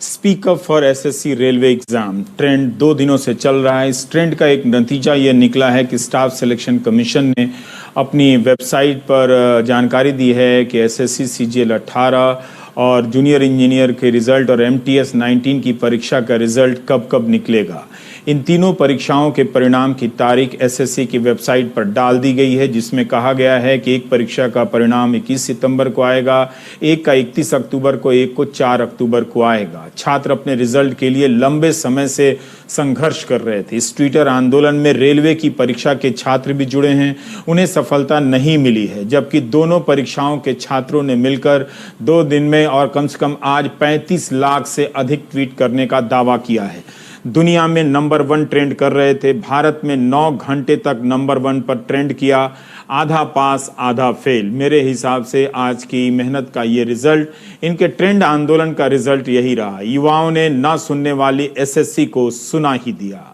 Speak up for SSC railway exam trend 2 दिनों से चल रहा है। इस ट्रेंड का एक नतीजा ये निकला है कि स्टाफ सिलेक्शन कमीशन ने अपनी वेबसाइट पर जानकारी दी है कि एसएससी सीजीएल 18 और जूनियर इंजीनियर के रिजल्ट और एमटीएस 19 की परीक्षा का रिजल्ट कब कब निकलेगा। इन तीनों परीक्षाओं के परिणाम की तारीख एसएससी की वेबसाइट पर डाल दी गई है, जिसमें कहा गया है कि एक परीक्षा का परिणाम 21 सितंबर को आएगा, एक का 31 अक्टूबर को, एक को 4 अक्टूबर को आएगा। छात्र अपने रिजल्ट के लिए लंबे समय से संघर्ष कर रहे थे। इस ट्विटर आंदोलन में रेलवे की परीक्षा के छात्र भी जुड़े हैं। उन्हें सफलता नहीं मिली है, जबकि दोनों परीक्षाओं के छात्रों ने मिलकर 2 दिन में और कम से कम आज 35 लाख से अधिक ट्वीट करने का दावा किया है। दुनिया में नंबर 1 ट्रेंड कर रहे थे। भारत में 9 घंटे तक नंबर 1 पर ट्रेंड किया। आधा पास आधा फेल। मेरे हिसाब से आज की मेहनत का ये रिजल्ट, इनके ट्रेंड आंदोलन का रिजल्ट यही रहा। युवाओं ने ना सुनने वाली एसएससी को सुना ही दिया।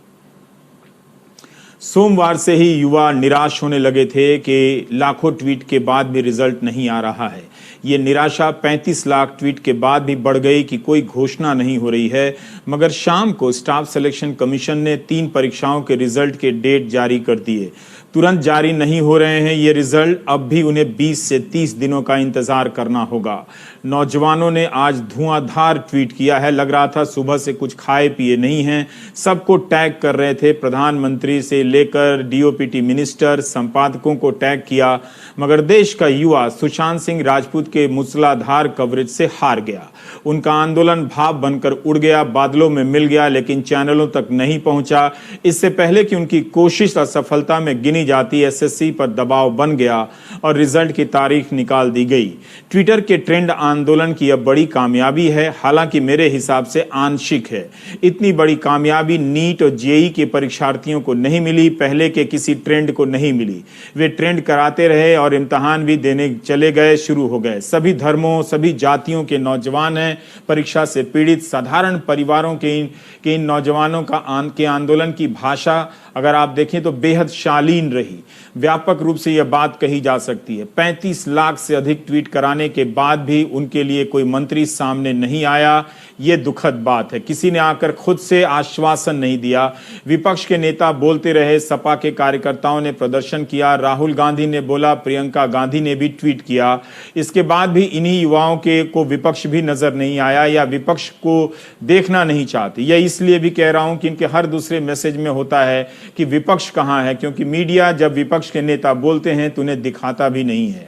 सोमवार से ही युवा निराश होने लगे थे कि लाखों ट्वीट के बाद भी रिजल्ट नहीं आ रहा है। ये निराशा 35 लाख ट्वीट के बाद भी बढ़ गई कि कोई घोषणा नहीं हो रही है। मगर शाम को स्टाफ सिलेक्शन कमीशन ने 3 परीक्षाओं के रिजल्ट के डेट जारी कर दिए। तुरंत जारी नहीं हो रहे हैं ये रिजल्ट, अब भी उन्हें 20 से 30 दिनों का इंतजार करना होगा। नौजवानों ने आज धुआंधार ट्वीट किया है। लग रहा था सुबह से कुछ खाए पिए नहीं हैं। सबको टैग कर रहे थे, प्रधानमंत्री से लेकर डीओपीटी मिनिस्टर, संपादकों को टैग किया। मगर देश का युवा सुशांत सिंह राजपूत के मूसलाधार कवरेज से हार गया। उनका आंदोलन भाप बनकर उड़ गया, बादलों में मिल गया, लेकिन चैनलों तक नहीं पहुंचा। इससे पहले कि उनकी कोशिश असफलता में गिनी जाती, एसएससी पर दबाव बन गया और रिजल्ट की तारीख निकाल दी गई। ट्विटर के ट्रेंड आंदोलन की यह बड़ी कामयाबी है, हालांकि मेरे हिसाब से आंशिक है। इतनी बड़ी कामयाबी नीट और जेईई के परीक्षार्थियों को नहीं मिली, पहले के किसी ट्रेंड को नहीं मिली। वे ट्रेंड कराते रहे और इम्तहान भी देने चले गए, शुरू हो गए। सभी धर्मों, सभी जातियों के नौजवान हैं। परीक्षा से पीड़ित साधारण परिवारों के इन नौजवानों के आंदोलन की भाषा अगर आप देखें तो बेहद शालीन रही। व्यापक रूप से यह बात कही जा सकती है। 35 लाख से अधिक ट्वीट कराने के बाद भी उनके लिए कोई मंत्री सामने नहीं आया। ये दुखद बात है। किसी ने आकर खुद से आश्वासन नहीं दिया। विपक्ष के नेता बोलते रहे, सपा के कार्यकर्ताओं ने प्रदर्शन किया, राहुल गांधी ने बोला, प्रियंका गांधी ने भी ट्वीट किया। इसके बाद भी इन्हीं युवाओं को विपक्ष भी नजर नहीं आया या विपक्ष को देखना नहीं चाहते। यह इसलिए भी कह रहा हूं कि इनके हर दूसरे मैसेज में होता है कि विपक्ष कहां है, क्योंकि मीडिया जब विपक्ष के नेता बोलते हैं तो उन्हें दिखाता भी नहीं है।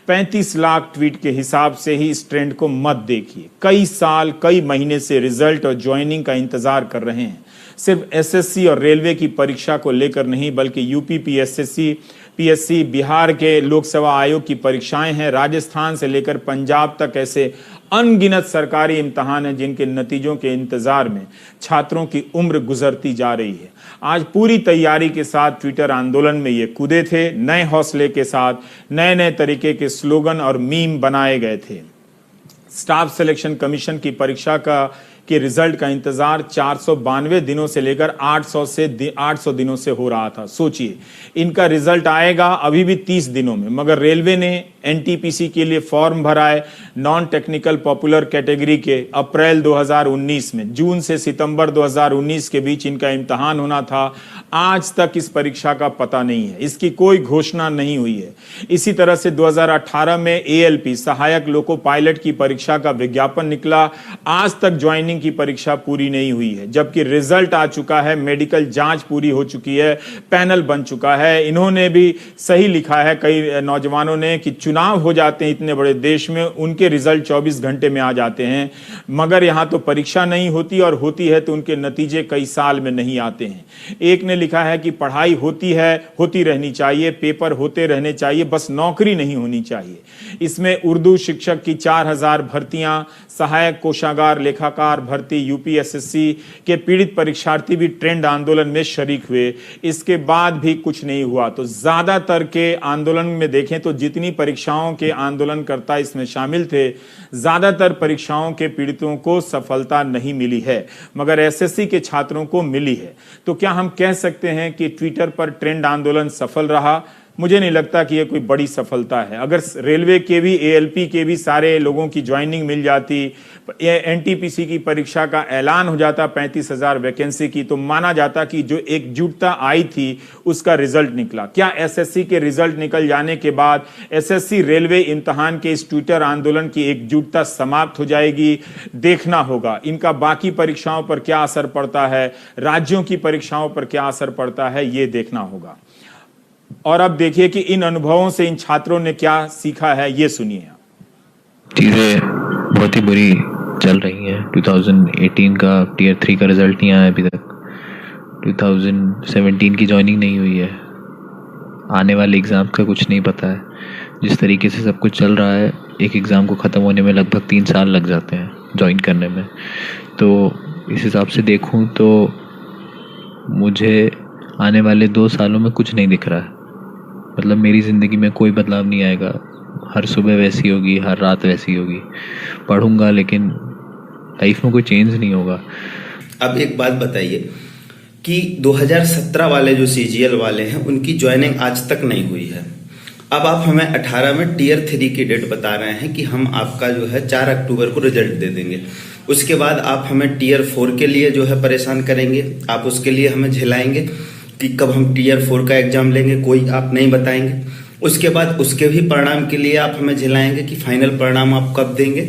35 लाख ट्वीट के हिसाब से ही इस ट्रेंड को मत देखिए। कई साल, कई महीने से रिजल्ट और ज्वाइनिंग का इंतजार कर रहे हैं। सिर्फ एसएससी और रेलवे की परीक्षा को लेकर नहीं, बल्कि यूपी पीएससी, बिहार के लोकसेवा आयोग की परीक्षाएं हैं, राजस्थान से लेकर पंजाब तक ऐसे अनगिनत सरकारी इम्तहान हैं जिनके नतीजों के इंतजार में छात्रों की उम्र गुजरती जा रही है। आज पूरी तैयारी के साथ ट्विटर आंदोलन में ये कूदे थे। नए हौसले के साथ नए नए तरीके के स्लोगन और मीम बनाए गए थे। स्टाफ सिलेक्शन कमीशन की परीक्षा के रिजल्ट का इंतजार 492 दिनों से लेकर 800 दिनों से हो रहा था। सोचिए, इनका रिजल्ट आएगा अभी भी 30 दिनों में, मगर रेलवे ने एनटीपीसी के लिए फॉर्म भरा है नॉन टेक्निकल पॉपुलर कैटेगरी के अप्रैल 2019 में। जून से सितंबर 2019 के बीच इनका इम्तहान होना था। आज तक इस परीक्षा का पता नहीं है, इसकी कोई घोषणा नहीं हुई है। इसी तरह से 2018 में एएलपी सहायक लोको पायलट की परीक्षा का विज्ञापन निकला। आज तक ज्वाइनिंग की परीक्षा पूरी नहीं हुई है, जबकि रिजल्ट आ चुका है, मेडिकल जांच पूरी हो चुकी है, पैनल बन चुका है। इन्होंने भी सही लिखा है कई नौजवानों ने कि चुनाव हो जाते हैं इतने बड़े देश में, उनके रिजल्ट 24 घंटे में आ जाते हैं, मगर यहां तो परीक्षा नहीं होती, और होती है तो उनके नतीजे कई साल में नहीं आते हैं। एक ने लिखा है कि पढ़ाई होती रहनी चाहिए, पेपर होते रहने चाहिए, बस नौकरी नहीं होनी चाहिए। इसमें उर्दू शिक्षक की 4000 भर्तियां, सहायक कोषागार लेखाकार भर्ती, यूपीएसएससी के पीड़ित परीक्षार्थी भी ट्रेंड आंदोलन में शरीक हुए। इसके बाद भी कुछ नहीं हुआ। तो ज्यादातर के आंदोलन में देखें तो जितनी परीक्षाओं के आंदोलनकर्ता इसमें शामिल थे, ज्यादातर परीक्षाओं के पीड़ितों को सफलता नहीं मिली है, मगर एसएससी के छात्रों को मिली है। तो क्या हम कह सकते हैं कि ट्विटर पर ट्रेंड आंदोलन सफल रहा? मुझे नहीं लगता कि ये कोई बड़ी सफलता है। अगर रेलवे के भी, एएलपी के भी सारे लोगों की ज्वाइनिंग मिल जाती, एनटीपीसी की परीक्षा का ऐलान हो जाता 35,000 वैकेंसी की, तो माना जाता कि जो एकजुटता आई थी उसका रिजल्ट निकला। क्या एसएससी के रिजल्ट निकल जाने के बाद एसएससी रेलवे इम्तिहान के इस ट्विटर आंदोलन की एकजुटता समाप्त हो जाएगी? देखना होगा। इनका बाकी परीक्षाओं पर क्या असर पड़ता है, राज्यों की परीक्षाओं पर क्या असर पड़ता है, ये देखना होगा। और अब देखिए कि इन अनुभवों से इन छात्रों ने क्या सीखा है, ये सुनिए। चीज़ें बहुत ही बुरी चल रही हैं। 2018 का टीयर 3 का रिजल्ट नहीं आया अभी तक। 2017 की ज्वाइनिंग नहीं हुई है। आने वाले एग्ज़ाम का कुछ नहीं पता है। जिस तरीके से सब कुछ चल रहा है, एक एग्ज़ाम को ख़त्म होने में लगभग 3 साल लग जाते हैं ज्वाइन करने में। तो इस हिसाब से देखूं तो मुझे आने वाले 2 सालों में कुछ नहीं दिख रहा है। मतलब मेरी ज़िंदगी में कोई बदलाव नहीं आएगा। हर सुबह वैसी होगी, हर रात वैसी होगी। पढ़ूंगा लेकिन लाइफ में कोई चेंज नहीं होगा। अब एक बात बताइए कि 2017 वाले जो सीजीएल वाले हैं उनकी ज्वाइनिंग आज तक नहीं हुई है। अब आप हमें 18 में टीयर 3 की डेट बता रहे हैं कि हम आपका जो है 4 अक्टूबर को रिजल्ट दे देंगे। उसके बाद आप हमें टीयर 4 के लिए जो है परेशान करेंगे। आप उसके लिए हमें झिलाएंगे कि कब हम टीयर 4 का एग्जाम लेंगे, कोई आप नहीं बताएंगे। उसके बाद उसके भी परिणाम के लिए आप हमें झिलाएंगे कि फाइनल परिणाम आप कब देंगे,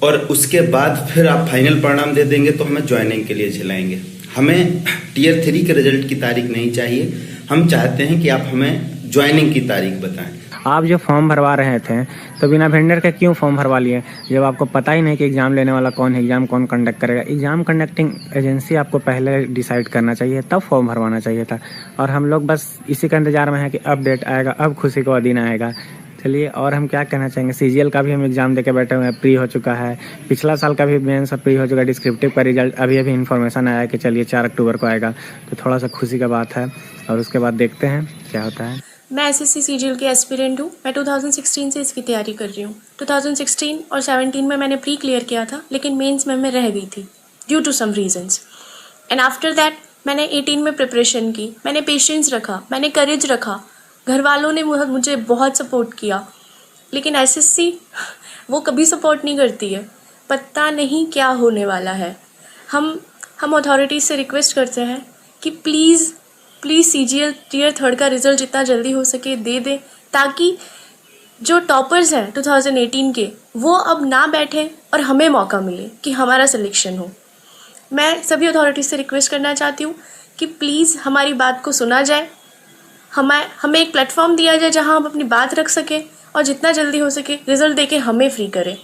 और उसके बाद फिर आप फाइनल परिणाम दे देंगे तो हमें ज्वाइनिंग के लिए झिलाएंगे। हमें टीयर 3 के रिजल्ट की तारीख नहीं चाहिए। हम चाहते हैं कि आप हमें ज्वाइनिंग की तारीख बताएं। आप जो फॉर्म भरवा रहे थे तो बिना वेंडर के क्यों फॉर्म भरवा लिए, जब आपको पता ही नहीं कि एग्ज़ाम लेने वाला कौन है, एग्ज़ाम कौन कंडक्ट करेगा। एग्ज़ाम कंडक्टिंग एजेंसी आपको पहले डिसाइड करना चाहिए, तब फॉर्म भरवाना चाहिए था। और हम लोग बस इसी का इंतजार में है कि अब डेट आएगा, अब खुशी का दिन आएगा। चलिए, और हम क्या कहना चाहेंगे, सीजीएल का भी हम एग्ज़ाम देके बैठे हुए हैं, प्री हो चुका है। पिछला साल का भी मेंस प्री हो चुका है। डिस्क्रिप्टिव का रिजल्ट अभी इन्फॉर्मेशन आया कि चलिए 4 अक्टूबर को आएगा, तो थोड़ा सा खुशी का बात है। और उसके बाद देखते हैं क्या होता है। मैं एसएससी सीजीएल की एस्पिरेंट हूँ। मैं 2016 से इसकी तैयारी कर रही हूँ। 2016 और 17 में मैंने प्री क्लियर किया था, लेकिन मेंस में मैं रह गई थी due to some reasons. And after that मैंने 18 में प्रिपरेशन की। मैंने पेशेंस रखा, मैंने करेज रखा। घर वालों ने मुझे बहुत सपोर्ट किया, लेकिन एसएससी वो कभी सपोर्ट नहीं करती है। पता नहीं क्या होने वाला है। हम अथॉरिटीज़ से रिक्वेस्ट करते हैं कि प्लीज़ सीजीएल टीयर 3 का रिजल्ट जितना जल्दी हो सके दे दे, ताकि जो टॉपर्स हैं 2018 के वो अब ना बैठे और हमें मौका मिले कि हमारा सिलेक्शन हो। मैं सभी अथॉरिटीज़ से रिक्वेस्ट करना चाहती हूँ कि प्लीज़ हमारी बात को सुना जाए, हमें एक प्लेटफॉर्म दिया जाए जहाँ हम अपनी बात रख सकें, और जितना जल्दी हो सके रिजल्ट देके हमें फ्री करें।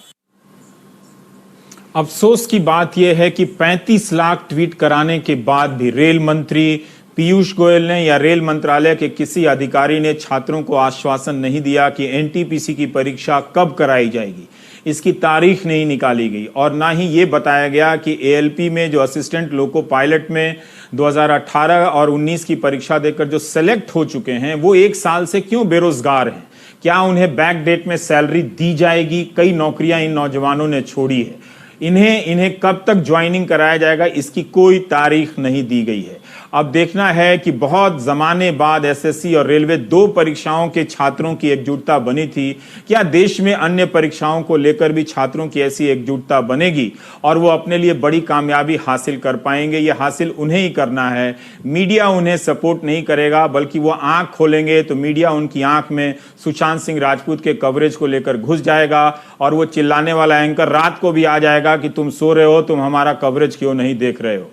अफसोस की बात यह है कि 35 लाख ट्वीट कराने के बाद भी रेल मंत्री पीयूष गोयल ने या रेल मंत्रालय के किसी अधिकारी ने छात्रों को आश्वासन नहीं दिया कि एनटीपीसी की परीक्षा कब कराई जाएगी। इसकी तारीख नहीं निकाली गई, और ना ही ये बताया गया कि एएलपी में जो असिस्टेंट लोको पायलट में 2018 और 19 की परीक्षा देकर जो सेलेक्ट हो चुके हैं वो 1 साल से क्यों बेरोजगार हैं। क्या उन्हें बैक डेट में सैलरी दी जाएगी? कई नौकरियां इन नौजवानों ने छोड़ी है। इन्हें कब तक ज्वाइनिंग कराया जाएगा, इसकी कोई तारीख नहीं दी गई है। अब देखना है कि बहुत ज़माने बाद एसएससी और रेलवे 2 परीक्षाओं के छात्रों की एकजुटता बनी थी। क्या देश में अन्य परीक्षाओं को लेकर भी छात्रों की ऐसी एकजुटता बनेगी और वो अपने लिए बड़ी कामयाबी हासिल कर पाएंगे? ये हासिल उन्हें ही करना है। मीडिया उन्हें सपोर्ट नहीं करेगा, बल्कि वो आंख खोलेंगे तो मीडिया उनकी आंख में सुशांत सिंह राजपूत के कवरेज को लेकर घुस जाएगा, और वो चिल्लाने वाला एंकर रात को भी आ जाएगा कि तुम सो रहे हो, तुम हमारा कवरेज क्यों नहीं देख रहे हो।